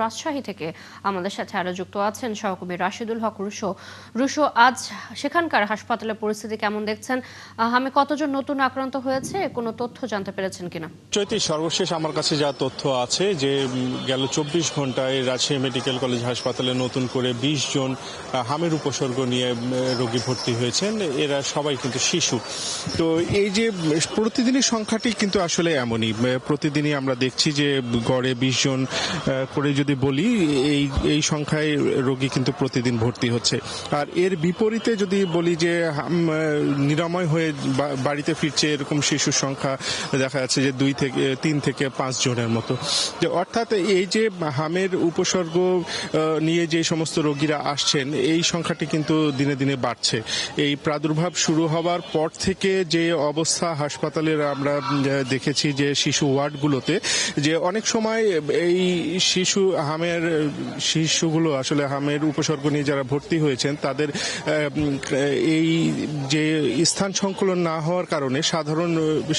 রাজশাহী থেকে আমাদের সাথে আরো যুক্ত আছেন সহকর্মী রাশিদুল হক রুশো। রুশো, আজ সেখানকার হাসপাতালের পরিস্থিতি কেমন দেখছেন? আমি কতজন নতুন আক্রান্ত হয়েছে কোনো তথ্য জানতে পেরেছেন কিনা? চৈতি, সর্বশেষ আমার কাছে যা তথ্য আছে যে গেল 24 ঘন্টায় রাজশাহী মেডিকেল কলেজ হাসপাতালে নতুন করে 20 জন হামের উপসর্গ নিয়ে রোগী ভর্তি হয়েছেন। এরা সবাই কিন্তু শিশু। তো এই যে প্রতিদিনের সংখ্যাটি কিন্তু আসলে এমনই, প্রতিদিনই আমরা দেখছি যে গড়ে 20 জন করে যদি বলি এই সংখ্যায় রোগী কিন্তু প্রতিদিন ভর্তি হচ্ছে। আর এর বিপরীতে যদি বলি যে নিরাময় হয়ে বাড়িতে ফিরছে এরকম শিশুর সংখ্যা দেখা যাচ্ছে যে 3 থেকে 5 জনের মতো। যে অর্থাৎ এই যে হামের উপসর্গ নিয়ে যে সমস্ত রোগীরা আসছেন এই সংখ্যাটি কিন্তু দিনে দিনে বাড়ছে। এই প্রাদুর্ভাব শুরু হওয়ার পর থেকে যে অবস্থা হাসপাতালের আমরা দেখেছি যে শিশু ওয়ার্ডগুলোতে, যে অনেক সময় এই শিশুগুলো আসলে হামের উপসর্গ নিয়ে যারা ভর্তি হয়েছেন তাদের এই যে স্থান সংকুলন না হওয়ার কারণে সাধারণ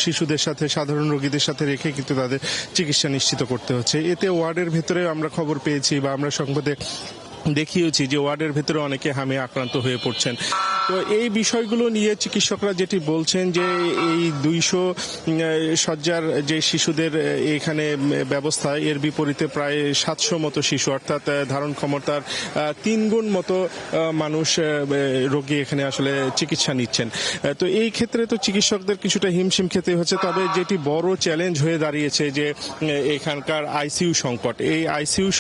শিশুদের সাথে সাধারণ রোগীদের সাথে রেখে কিন্তু তাদের চিকিৎসা নিশ্চিত করতে হচ্ছে। এতে ওয়ার্ডের ভেতরে আমরা খবর পেয়েছি বা আমরা সংবাদে দেখিয়েছি যে ওয়ার্ডের ভেতরে অনেকে হামে আক্রান্ত হয়ে পড়ছেন। তো এই বিষয়গুলো নিয়ে চিকিৎসকরা যেটি বলছেন যে এই 200 শয্যার যে শিশুদের এখানে ব্যবস্থা, এর বিপরীতে প্রায় 700 মতো শিশু, অর্থাৎ ধারণ ক্ষমতার 3 গুণ মতো মানুষ রোগী এখানে আসলে চিকিৎসা নিচ্ছেন। তো এই ক্ষেত্রে তো চিকিৎসকদের কিছুটা হিমশিম খেতে হচ্ছে। তবে যেটি বড় চ্যালেঞ্জ হয়ে দাঁড়িয়েছে যে এখানকার আইসিইউ সংকট, এই আইসিইউ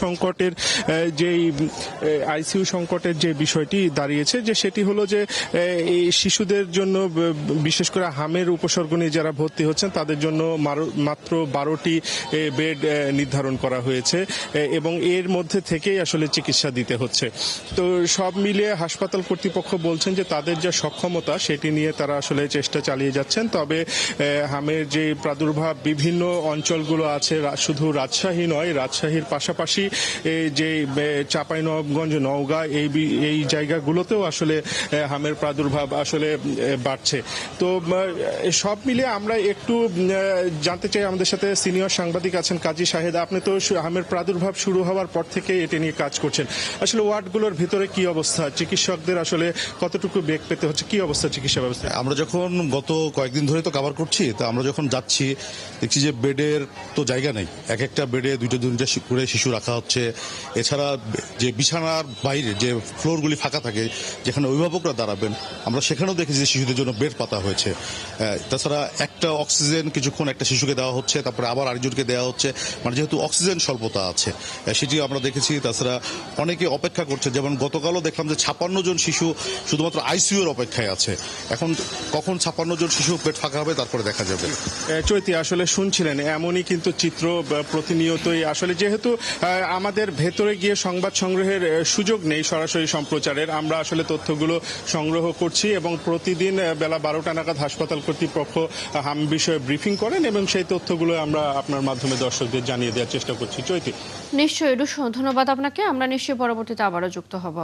সংকটের যে বিষয়টি দাঁড়িয়েছে যে সেটি হলো যে এই শিশুদের জন্য বিশেষ করে হামের উপসর্গ নিয়ে যারা ভর্তি হচ্ছেন তাদের জন্য মাত্র 12টি বেড নির্ধারণ করা হয়েছে এবং এর মধ্যে থেকেই আসলে চিকিৎসা দিতে হচ্ছে। তো সব মিলিয়ে হাসপাতাল কর্তৃপক্ষ বলছেন যে তাদের যা সক্ষমতা সেটি নিয়ে তারা আসলে চেষ্টা চালিয়ে যাচ্ছেন। তবে হামের যে প্রাদুর্ভাব বিভিন্ন অঞ্চলগুলো আছে, শুধু রাজশাহী নয়, রাজশাহীর পাশাপাশি যে চাঁপাইনবাবগঞ্জ, নওগাঁ এই জায়গাগুলোতেও আসলে হামের প্রাদুর্ভাব আসলে বাড়ছে। তো সব মিলিয়ে আমরা একটু জানতে চাই, আমাদের সাথে সিনিয়র সাংবাদিক আছেন কাজী শাহেদ। আপনি তো হামের প্রাদুর্ভাব শুরু হওয়ার পর থেকে এটি নিয়ে কাজ করছেন। আসলে ওয়ার্ডগুলোর ভিতরে কি অবস্থা, চিকিৎসকদের আসলে কতটুকু বেগ পেতে হচ্ছে, কি অবস্থা চিকিৎসা ব্যবস্থা? আমরা যখন গত কয়েকদিন ধরে তো কভার করছি, তো আমরা যখন যাচ্ছি দেখছি যে বেডের তো জায়গা নেই, এক একটা বেডে দুইটা করে শিশু রাখা হচ্ছে। এছাড়া যে বিছানার বাইরে যে ফ্লোরগুলি ফাঁকা থাকে যেখানে অভিভাবকরা দাঁড়াবেন, আমরা সেখানেও দেখেছি যে শিশুদের জন্য বেড পাতা হয়েছে। তাছাড়া একটা অক্সিজেন কিছুক্ষণ একটা শিশুকে দেওয়া হচ্ছে, তারপরে আবার আরেকজনকে দেওয়া হচ্ছে, মানে যেহেতু অক্সিজেন স্বল্পতা আছে সেটি আমরা দেখেছি। তাছাড়া অনেকে অপেক্ষা করছে, যেমন গতকালও দেখলাম যে 56 জন শিশু শুধুমাত্র আইসিইউ এর অপেক্ষায় আছে। এখন কখন 56 জন শিশু বেড ফাঁকা হবে তারপরে দেখা যাবে। চৈতি, আসলে শুনছিলেন এমনই কিন্তু চিত্র প্রতিনিয়তই, আসলে যেহেতু আমাদের ভেতরে গিয়ে সংবাদ সংগ্রহের সুযোগ নেই সরাসরি সম্প্রচারের, আমরা আসলে তথ্যগুলো সংগ্রহ করছি এবং প্রতিদিন বেলা 12টা নাগাদ হাসপাতাল কর্তৃপক্ষ হাম বিষয়ে ব্রিফিং করেন এবং সেই তথ্যগুলো আমরা আপনার মাধ্যমে দর্শকদের জানিয়ে দেওয়ার চেষ্টা করছি। চৈতি, নিশ্চয়ই রুশো, ধন্যবাদ আপনাকে। আমরা নিশ্চয়ই পরবর্তীতে আবারও যুক্ত হব।